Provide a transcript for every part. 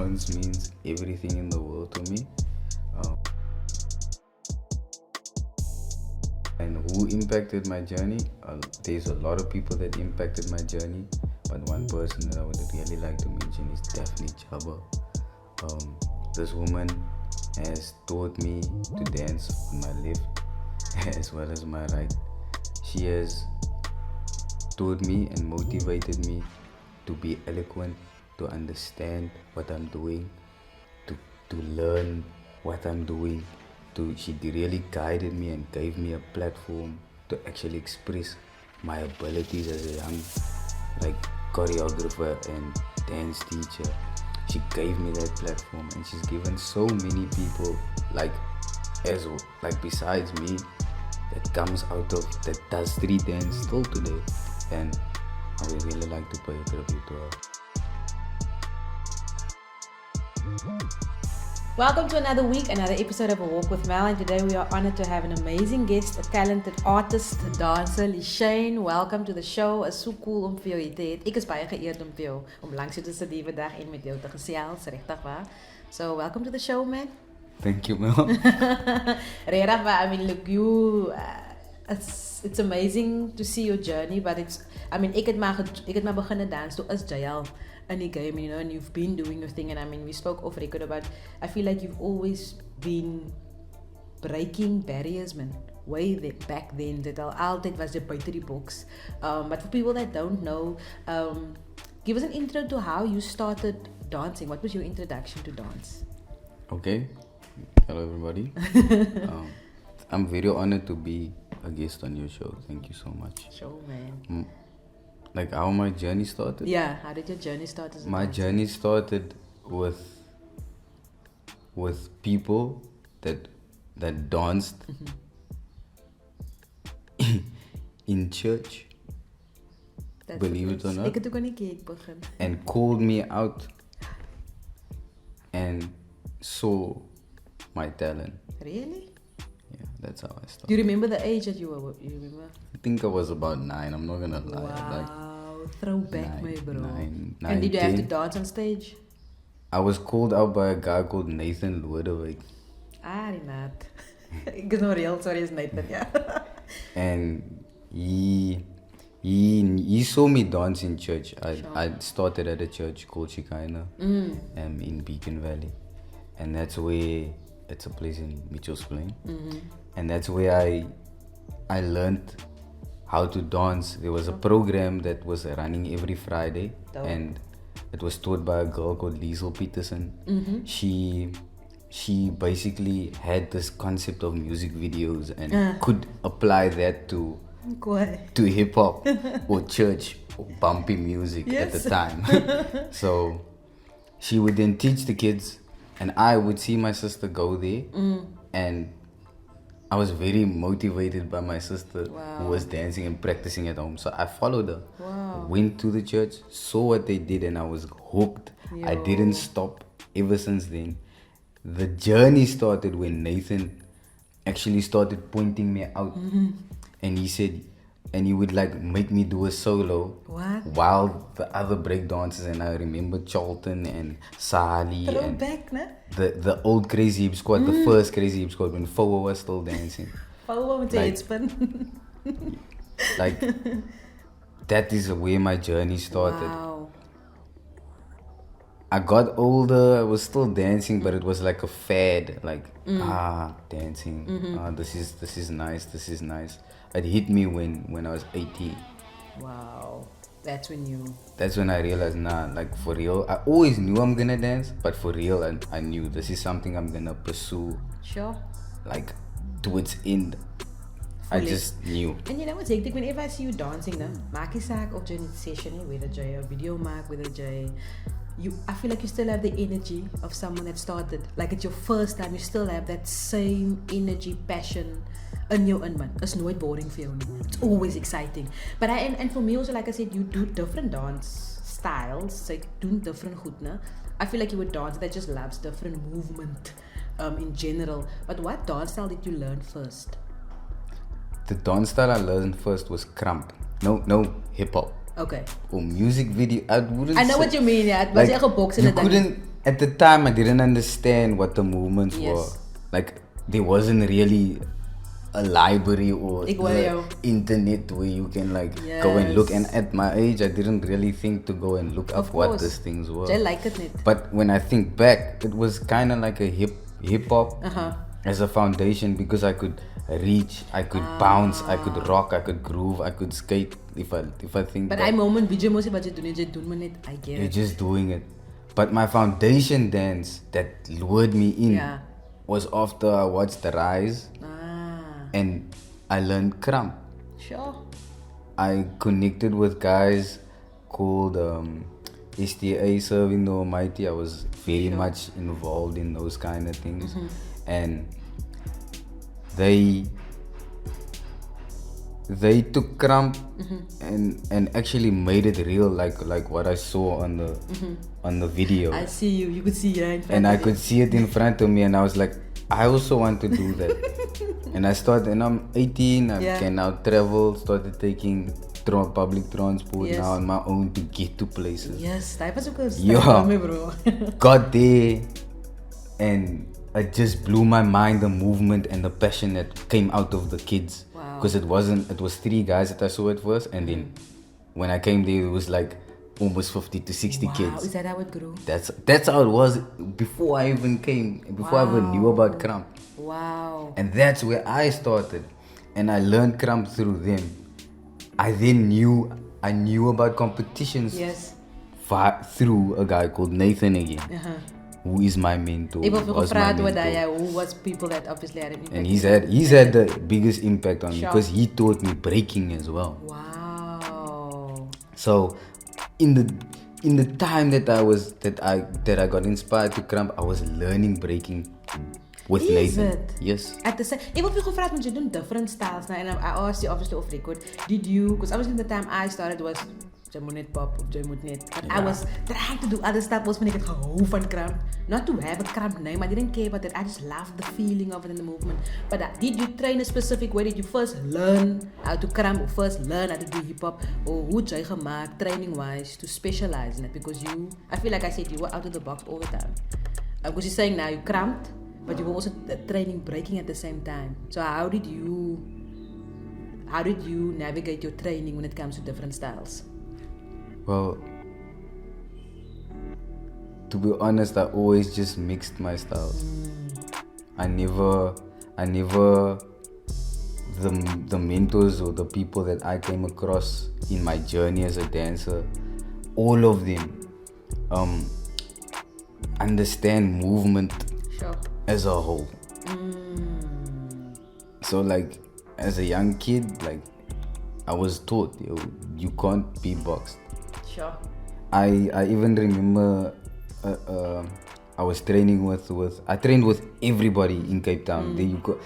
dance means everything in the world to me. And who impacted my journey? There's a lot of people that impacted my journey, but one person that I would really like to mention is definitely Chaba. This woman has taught me to dance on my left as well as my right. She has taught me and motivated me to be eloquent, to understand what I'm doing, to learn what I'm doing. She really guided me and gave me a platform to actually express my abilities as a young choreographer and dance teacher. She gave me that platform, and she's given so many people besides me that does street dance still today, and I would really like to pay a tribute to her. Welcome to another week, another episode of A Walk with Mel, and today we are honored to have an amazing guest, a talented artist, dancer, LeeShane. Welcome to the show. It's so cool om vir jou hier te hê. Ek is baie geëerd om vir jou om langs jou te sit die dag en met jou te gesels, regtig waar. So, welcome to the show, man. Thank you, Mel. Regtig waar. I mean, look, it's amazing to see your journey, but ek het maar begin dance toe as JL. In the game, you know, and you've been doing your thing, and I mean, we spoke off record about, I feel like you've always been breaking barriers, man, back then, that altijd was jy buite die box. But for people that don't know, give us an intro to how you started dancing. What was your introduction to dance? Okay, hello everybody. I'm very honored to be a guest on your show. Thank you so much. Sure, man. How my journey started? Yeah, how did your journey start as a My dancer? journey started with people that danced in church. Believe it or not. Ek het ook aan die kerk begin. And called me out and saw my talent. Really? Yeah, that's how I started. Do you remember the age that you were? You remember? I think I was about 9. I'm not gonna lie. Wow, throwback, my bro. 9, And did you 10. have to dance on stage? I was called out by a guy called Nathan Lodewyk. Not. Ek is no real, sorry, it's Nathan, yeah. And he saw me dance in church. I started at a church called Shekinah in Beacon Valley, and that's where it's a place in Mitchell's Plain, and that's where I learned how to dance. There was a program that was running every Friday, and it was taught by a girl called Liesl Peterson. She basically had this concept of music videos and could apply that to hip hop or church or bumpy music at the time. So she would then teach the kids, and I would see my sister go there, and I was very motivated by my sister who was dancing and practicing at home. So I followed her, went to the church, saw what they did, and I was hooked. I didn't stop ever since then. The journey started when Nathan actually started pointing me out, and he said, and he would make me do a solo while the other break dancers, and I remember Charlton and Sali and the old Crazy Hip Squad, the first Crazy Hip Squad when Fowa was still dancing. Fowa with the headspin. That is where my journey started. Wow. I got older, I was still dancing, but it was like a fad, dancing. This is nice. It hit me when I was 18. Wow. That's when I realized, for real. I always knew I'm gonna dance, but for real, I knew this is something I'm gonna pursue. Sure. To its end. I just knew. And you know what's hectic? Whenever I see you dancing, maak jy saak of jy net session, whether jy a video maak, whether jy... I feel like you still have the energy of someone that started. Like it's your first time, you still have that same energy, passion in jou in, man. It's nooit boring for you. It's always exciting. But and for me also, like I said, you do different dance styles. So you do different goed, ne? I feel like you would dance that just loves different movement in general. But what dance style did you learn first? The dance style I learned first was krump. No hip hop. Okay. Or music video. I know what you mean, yeah. It was like a box in the at the time I didn't understand what the movements Yes. were. Like there wasn't really a library or the internet where you can like go and look. And at my age, I didn't really think to go and look up what these things were. I like it net. But when I think back, it was kind of like a hip hop as a foundation, because I could reach, I could bounce, I could rock, I could groove, I could skate. If I think. But I moment video mosi baje doen net. I get You're it. just doing it. But my foundation dance that lured me in was after I watched The Rise. And I learned Kramp. Sure. I connected with guys called STA Serving the Almighty. I was very much involved in those kind of things. And they took Kramp and actually made it real, like what I saw on the video. I see you. You could see it in front and of I you. could see it in front of me, and I was like, I also want to do that. And I started, and I'm 18, I can now travel, started taking public transport now on my own to get to places. Yes, that was because bro. Got there, and it just blew my mind, the movement and the passion that came out of the kids. Because it was 3 guys that I saw at first, and then when I came there, it was like almost 50 to 60 kids. Is that how it grew? That's how it was before I even came, before I even knew about Kramp. Wow. And that's where I started, and I learned Kramp through them. I knew about competitions through a guy called Nathan again, who is my mentor. Who was people that obviously had an impact. And he's had the biggest impact on me, because he taught me breaking as well. Wow. So in the time that I got inspired to Kramp, I was learning breaking with Nathan. Yes. At the same, if you gevraagd, want you doing different styles now, and I asked you obviously off record. Did you? Because obviously the time I started was Jamonet pop of Jamonet, but I was trying to do other stuff. Was when I get van Kramp, not to have a Kramp name. I didn't care about that. I just loved the feeling of it in the movement. But did you train a specific way? Did you first learn how to Kramp, or first learn how to do hip hop, or hoe jy gemaak training wise to specialize in it? Because I feel like I said you were out of the box all the time. Because you're saying now you cramped, but you were also training breaking at the same time. So how did you navigate your training when it comes to different styles? Well, to be honest, I always just mixed my styles. I never the mentors or the people that I came across in my journey as a dancer, all of them understand movement as a whole. So like as a young kid, like I was taught you can't beatbox. Sure. I even remember I was training I trained with everybody in Cape Town. There you go,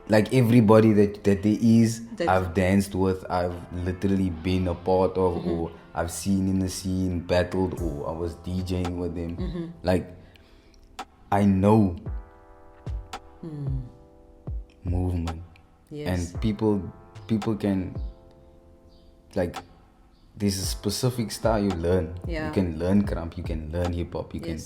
like everybody that there is, I've danced with, I've literally been a part of, or I've seen in the scene, battled, or I was DJing with them. Like I know movement, and people can, like, there's a specific style you learn. You can learn Kramp, you can learn hip hop, you can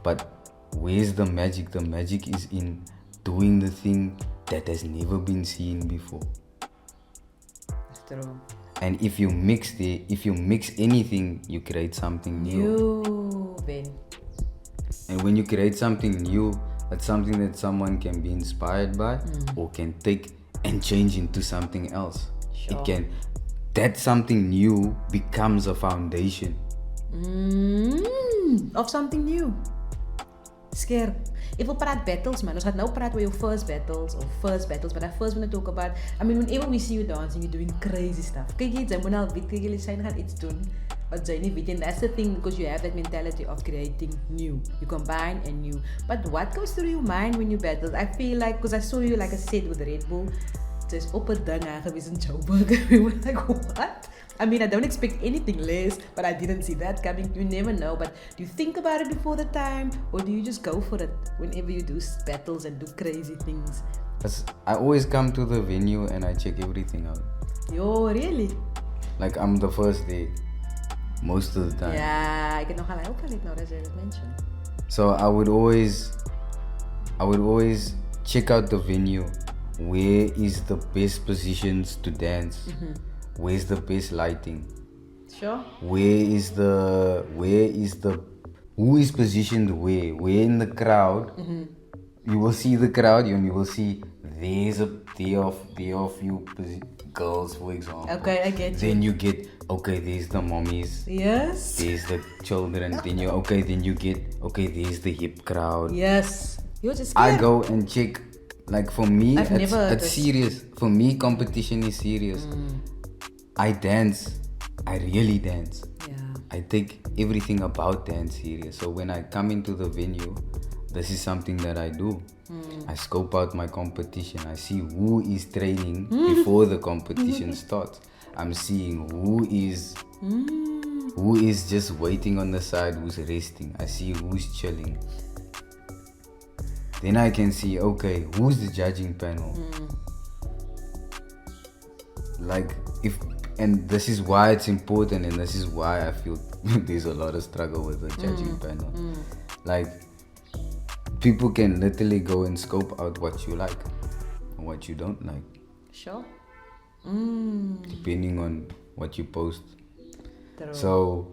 but where's the magic? The magic is in doing the thing that has never been seen before. That's true. And if you mix anything, you create something new. And when you create something new, it's something that someone can be inspired by, or can take and change into something else. That something new becomes a foundation of something new. Scared. If we praat battles, man, ons gaan nou praat oor your first battles, but I first want to talk about, I mean, whenever we see you dancing, you're doing crazy stuff. Kyk jy, jy moet al weet, kyk LeeShane gaan iets doen wat jy nie weet, and that's the thing, because you have that mentality of creating new. You combine and new. But what goes through your mind when you battle? I feel like, because I saw you, like I said, with Redbull, just op 'n ding aangewees in Joburg. We were like, what? I mean, I don't expect anything less, but I didn't see that coming. You never know. But do you think about it before the time, or do you just go for it whenever you do battles and do crazy things? I always come to the venue and I check everything out. Yo, really? Like I'm the first day. most of the time. Ja, ik heb nog al opgelet nou dat je dat mentioned. So I would always check out the venue. Where is the best positions to dance? Where's the best lighting? Sure. Who is positioned where? Where in the crowd? You will see the crowd and you will see there are few girls, for example. Okay, I get you. Then you get, okay, there's the mommies. Yes. There's the children. Then you get, okay, there's the hip crowd. Yes. You're just scared. I go and check. Like for me, it's this. serious. For me, competition is serious. I dance. I really dance. Yeah. I take everything about dance serious. So when I come into the venue, this is something that I do. I scope out my competition. I see who is training before the competition starts. I'm seeing who is just waiting on the side, who's resting. I see who's chilling. Then I can see, okay, who's the judging panel? And this is why it's important, and this is why I feel there's a lot of struggle with the judging panel. Like, people can literally go and scope out what you like and what you don't like. Sure. Depending on what you post. True. So,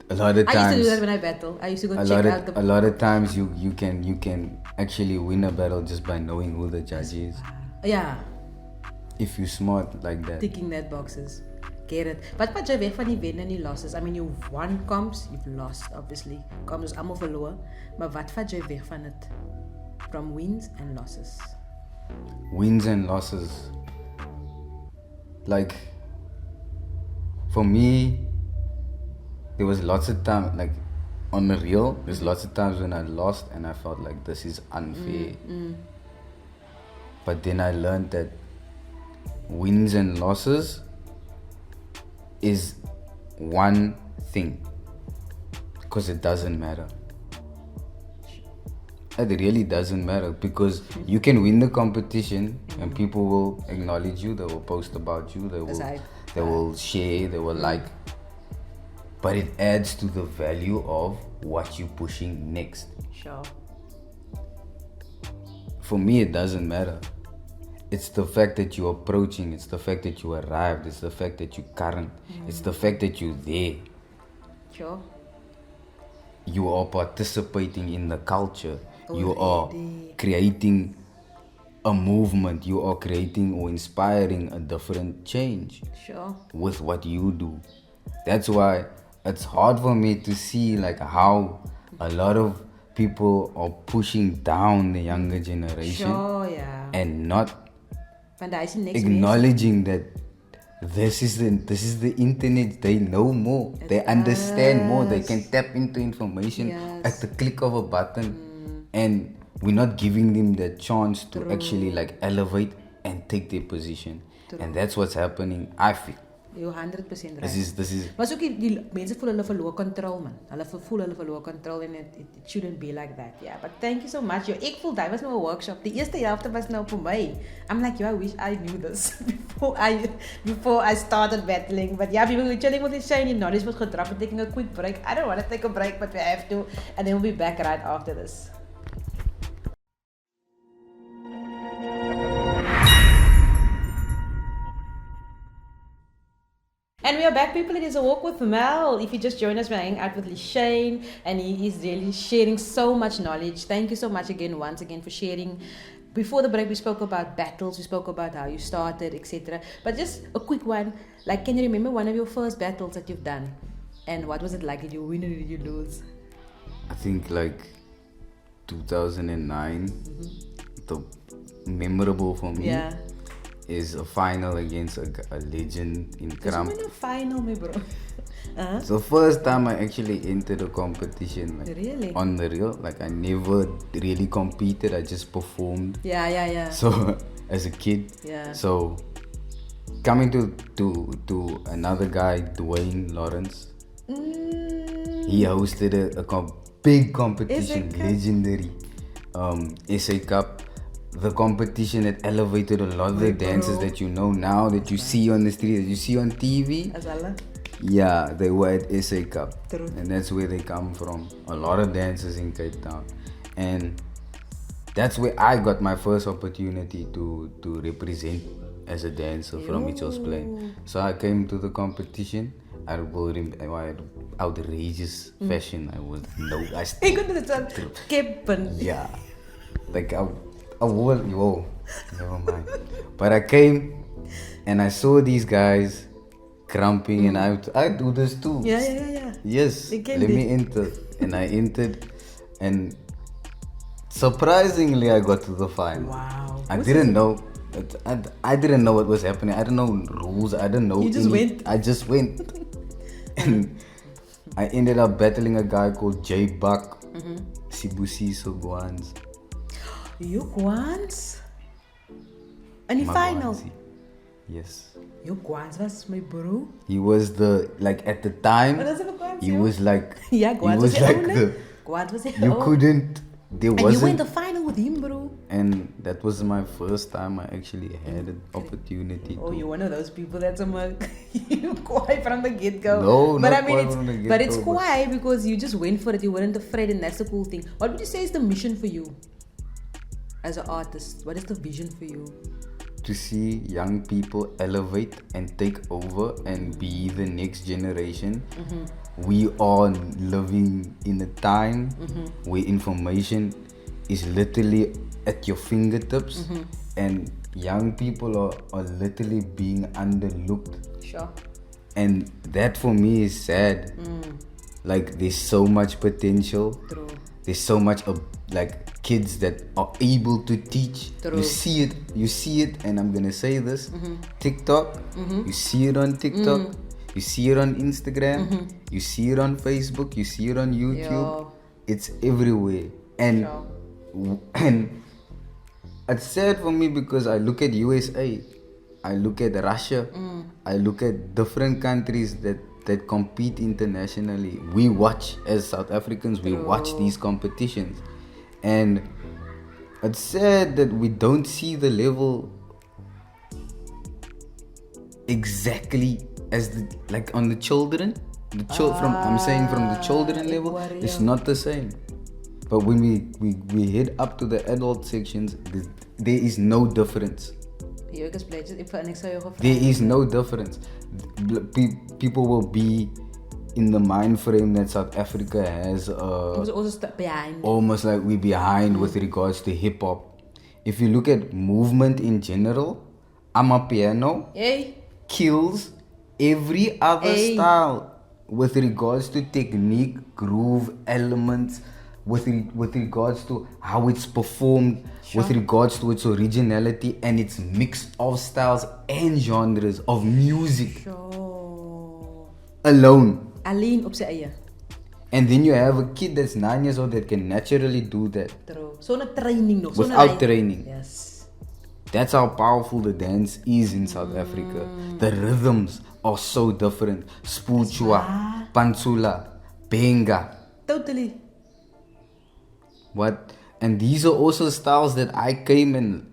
a lot of times, I used to do that when I battle. I used to go check out the... A lot of times you can actually win a battle just by knowing who the judge is. Yeah. If you're smart like that. Ticking that boxes. Get it. Wat jy weg van die wen en die losses? I mean, you've won comps, you've lost, obviously. Comps is allemaal verloor. Maar wat vat jy weg van het? From wins and losses. Wins and losses. Like, for me, there was lots of time, like, on the real, there's lots of times when I lost and I felt like this is unfair. But then I learned that wins and losses is one thing, because it doesn't matter. It really doesn't matter, because you can win the competition and people will acknowledge you, they will post about you, they will share, they will like. But it adds to the value of what you're pushing next. Sure. For me, it doesn't matter. It's the fact that you're approaching, it's the fact that you arrived, it's the fact that you're current, it's the fact that you're there. Sure. You are participating in the culture. Already. You are creating a movement. You are creating or inspiring a different change. Sure. With what you do. That's why it's hard for me to see like how a lot of people are pushing down the younger generation. Sure, yeah. And not acknowledging that this is the internet. They know more. They understand more. They can tap into information at the click of a button. And we're not giving them the chance to actually like elevate and take their position. And that's what's happening, I feel. You're 100% right. This is. Maar ook die mensen voel hulle verloor control, man. Hulle voel hulle verloor control and it shouldn't be like that. Yeah, but thank you so much. Yo, ek voel dat was nou 'n workshop. Die eerste helfte was nou vir my. I'm like, yo, I wish I knew this before I started battling. But yeah, people were chilling with LeeShane. You know, this was gedrop. We're taking a quick break. I don't want to take a break, but we have to. And then we'll be back right after this. And we are back, people. It is a walk with Mel. If you just joined us, we're hanging out with LeeShane, and he is really sharing so much knowledge. Thank you so much once again for sharing. Before the break, we spoke about battles, we spoke about how you started, etc. But just a quick one, like, can you remember one of your first battles that you've done? And what was it like? Did you win or did you lose? I think like 2009, the memorable for me. Yeah. Is a final against a legend in Kramp. It's a final, my bro. It's the first time I actually entered a competition. Like, really? On the real. Like, I never really competed. I just performed. Yeah. So, as a kid. Yeah. So, coming to another guy, Dwayne Lawrence. He hosted a big competition, legendary SA Cup. The competition that elevated a lot of the dances that you know now, that you see on the street, that you see on TV. Yeah, they were at SA Cup. True. And that's where they come from. A lot of dancers in Cape Town. And that's where I got my first opportunity to represent as a dancer from Mitchell's Plain. So I came to the competition. I will remember outrageous fashion. I Ik kon het aan kippen. Yeah. Like I will, never mind. But I came and I saw these guys cramping and I do this too. Yeah. Yes, let me enter. And I entered and surprisingly I got to the final. Wow. I didn't know. I didn't know what was happening. I didn't know rules. I didn't know. You just went. I just went. And I ended up battling a guy called J Buck. Sibusiso Guans. You Guans? In die final? Yes. You Guans was my bro. He was at the time. He was like. Yeah, Guans was the Guans was you couldn't. There wasn't. And you went the final with him, bro. And that was my first time I actually had an opportunity. Oh, you're one of those people that's you quiet from the get-go. No, but not I mean, from the get-go, but it's quiet because you just went for it. You weren't afraid, and that's the cool thing. What would you say is the mission for you as an artist? What is the vision for you? To see young people elevate and take over and be the next generation. We are living in a time where information is literally at your fingertips and young people are literally being underlooked. Sure. And that for me is sad. Like there's so much potential. True. There's so much kids that are able to teach. True. You see it, and I'm gonna say this: TikTok. You see it on TikTok. You see it on Instagram. You see it on Facebook. You see it on YouTube. Yo. It's everywhere, and it's sad for me because I look at USA, I look at Russia, I look at different countries that compete internationally. We watch as South Africans. We watch these competitions. And it's sad that we don't see the level exactly as on the children. I'm saying from the children level, it's not the same. But when we head up to the adult sections, there is no difference. There is no difference. People will be in the mind frame that South Africa has almost like we're behind with regards to hip hop. If you look at movement in general, Amapiano kills every other style with regards to technique, groove, elements, with regards to how it's performed, with regards to its originality and its mix of styles and genres of music alone. Alleen op zijn eigen. And then you have a kid that's 9 years old that can naturally do that. True. Zonder training nog. Without training. Yes. That's how powerful the dance is in South Africa. The rhythms are so different. Spuchwa, Pansula, Benga. Totally. What? And these are also styles that I came and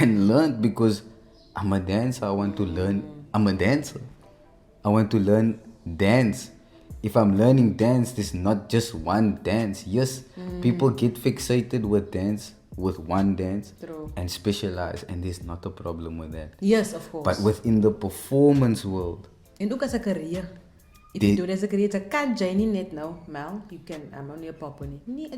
learned because I'm a dancer. I want to learn. I'm a dancer. I want to learn dance. If I'm learning dance, there's not just one dance. Yes, people get fixated with dance, with one dance. True. And specialize, and there's not a problem with that. Yes, of course. But within the performance world, and ook as a career. If you do it as a career, I can't join in it now, Mal. You can. I'm only a pop on it.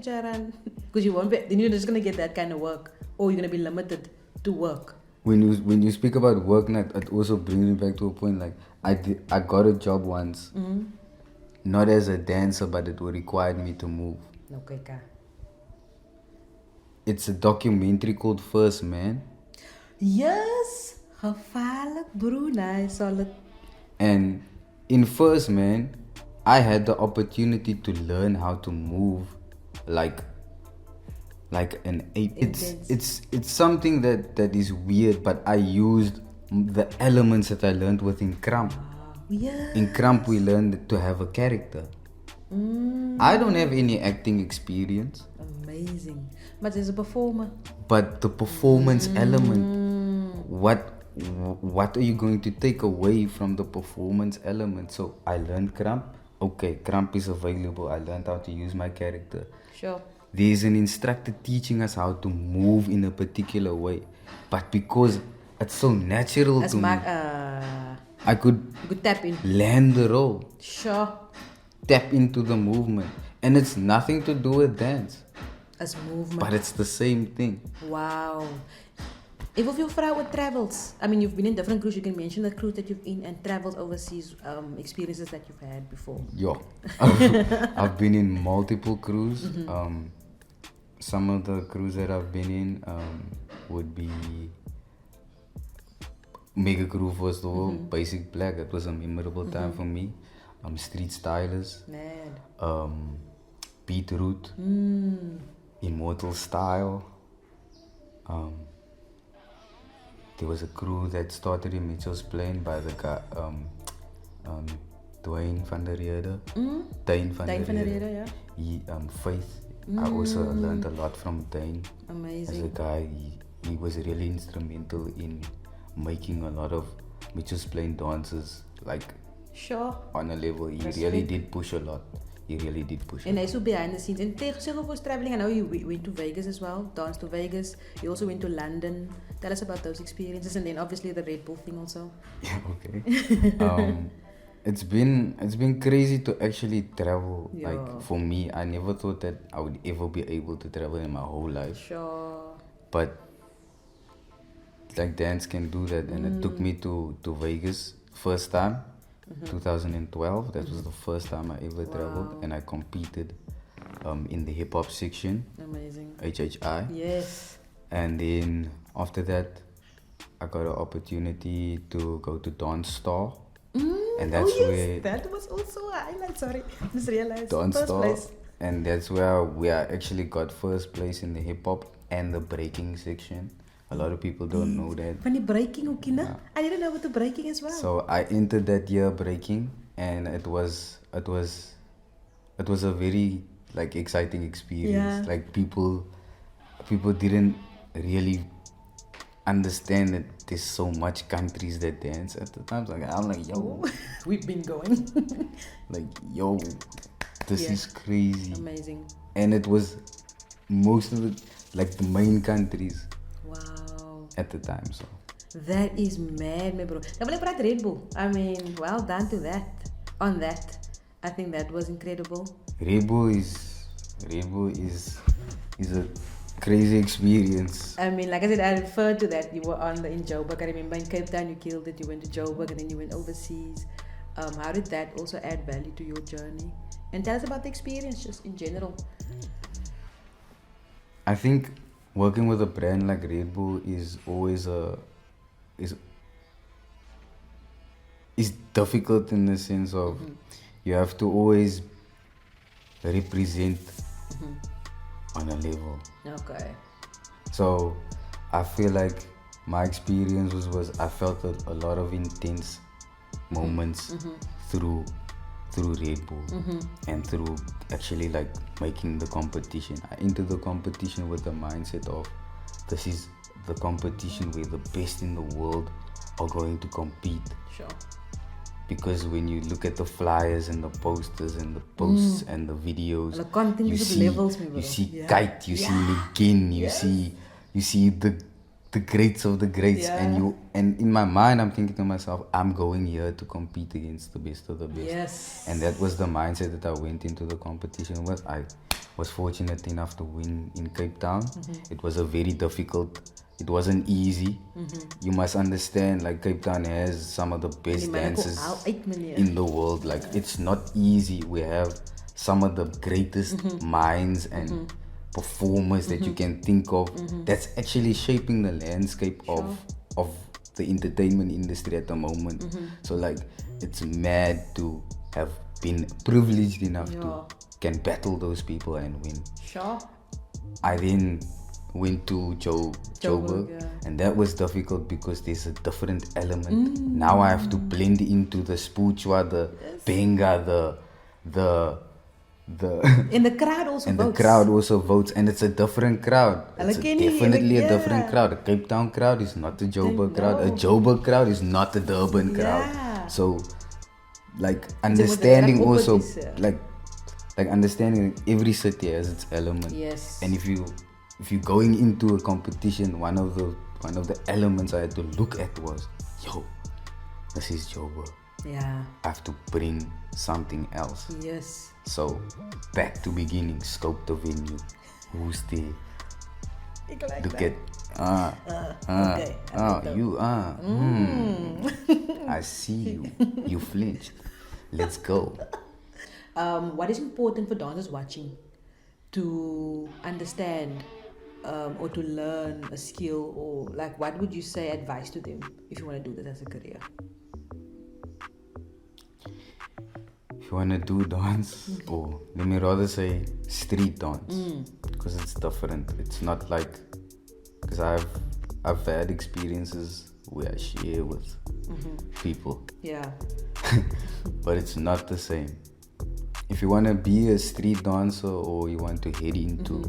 Because you won't be. Then you're just gonna get that kind of work, or you're gonna be limited to work. When you speak about work, it also brings me back to a point. Like I got a job once, not as a dancer, but it required me to move. Okay, It's a documentary called First Man. Yes, gevaarlijk, Bruna, I saw it. And in First Man, I had the opportunity to learn how to move like an ape. It's something that is weird, but I used the elements that I learned within Kramp. Yes. In Kramp, we learned to have a character. I don't have any acting experience. Amazing. But there's a performer. But the performance element, what what are you going to take away from the performance element? So I learned Kramp. Okay, Kramp is available. I learned how to use my character. Sure. There's an instructor teaching us how to move in a particular way. But because it's so natural to me, I could tap in. Land the role. Sure. Tap into the movement. And it's nothing to do with dance. As movement. But it's the same thing. Wow. If of your vrouw travels, I mean, you've been in different cruises. You can mention the cruise that you've in and traveled overseas, experiences that you've had before. Yeah. I've been in multiple cruises. Some of the cruises that I've been in would be Mega Crew first of all, Basic Black. That was a memorable time for me. Street Stylers. Mad. Beetroot. Immortal Style. There was a crew that started in Mitchell's Plain by the guy Dwayne van der Rede. Dane van der Rede, yeah. Faith. I also learned a lot from Dane. Amazing. As a guy, he was really instrumental in making a lot of Mitchell's Plain dances on a level. He really did push a lot. And also behind the scenes. And Tegel was traveling. I know you went to Vegas as well, danced to Vegas. You also went to London. Tell us about those experiences, and then obviously the Red Bull thing also. Yeah, okay. It's been crazy to actually travel. Yeah. Like for me, I never thought that I would ever be able to travel in my whole life. Sure. But like dance can do that, and it took me to Vegas first time. 2012. That was the first time I ever traveled, and I competed in the hip hop section. Amazing. HHI. Yes. And then after that, I got an opportunity to go to Dance Star, and that's where that was also a highlight. Sorry, just realized. Dance first Star, place. and that's where we actually got first place in the hip hop and the breaking section. A lot of people don't know that. Van die breaking ook, yeah. I didn't know about the breaking as well. So I entered that year breaking, and it was a very exciting experience. Yeah. Like people didn't really understand that there's so much countries that dance at the time. I'm like, yo, we've been going. This is crazy. Amazing. And it was most of it the main countries. Wow. At the time, so. That is mad, my bro. Dan wil ek praat Red Bull. I mean, well done to that. On that, I think that was incredible. Red Bull is a crazy experience. I mean, like I said, I referred to that. You were in Joburg. I remember in Cape Town you killed it. You went to Joburg and then you went overseas. How did that also add value to your journey? And tell us about the experience, just in general. I think working with a brand like Red Bull is always is difficult in the sense of you have to always represent on a level. Okay. So I feel like my experience was I felt a lot of intense moments through Red Bull and through actually making the competition. I entered the competition with the mindset of this is the competition where the best in the world are going to compete. Sure. Because when you look at the flyers and the posters and the posts and the videos, you see Kite, you see McGinn, you see the greats of the greats, and in my mind I'm thinking to myself, I'm going here to compete against the best of the best. Yes. And that was the mindset that I went into the competition with. I was fortunate enough to win in Cape Town. It was it wasn't easy. You must understand, Cape Town has some of the best dances in the world. It's not easy. We have some of the greatest minds and performers that you can think of. That's actually shaping the landscape of the entertainment industry at the moment. So it's mad to have been privileged enough to can battle those people and win. Sure. I then went to Joburg, and that was difficult because there's a different element. Now I have to blend into the Spuchwa, the Benga, And the crowd also votes. The crowd also votes, and it's a different crowd. It's definitely a different crowd. A Cape Town crowd is not a Joburg crowd. A Joburg crowd is not a Durban crowd. So, like understanding also, like understanding every city has its element. Yes. And if you're going into a competition, one of the elements I had to look at was, yo, this is Joburg. Yeah. I have to bring something else. Yes. So, back to beginning, scope the venue. Who's there? Look at, okay. I see you. You flinched. Let's go. What is important for dancers watching to understand or to learn a skill, or like what would you say advice to them if you want to do this as a career? If you want to do dance, or let me rather say street dance, because it's different. It's not like, because I've had experiences where I share with people. Yeah. But it's not the same. If you want to be a street dancer, or you want to head into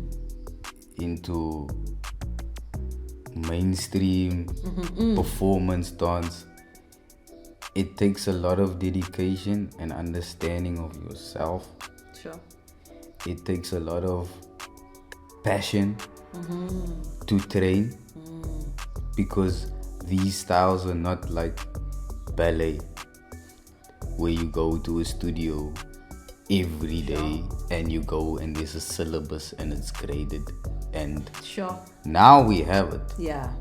mainstream performance dance, it takes a lot of dedication and understanding of yourself. Sure. It takes a lot of passion to train, because these styles are not like ballet, where you go to a studio every day and you go and there's a syllabus and it's graded. And now we have it. Yeah.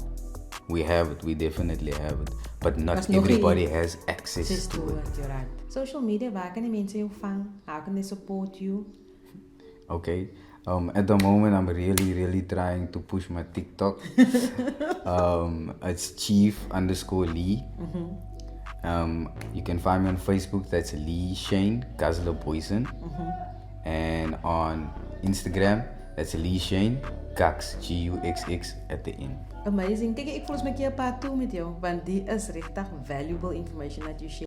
We have it. We definitely have it. But not everybody has access to it. You're right. Social media, waar kan die mensen jou vangen? How can they support you? Okay. At the moment, I'm really trying to push my TikTok. It's chief_Lee. You can find me on Facebook. That's LeeShane Booysen. And on Instagram, that's LeeShane Guxx Guxx at the end. Amazing. Kijk, ik voel me een keer part 2 met jou, want die is richtig valuable information that you share.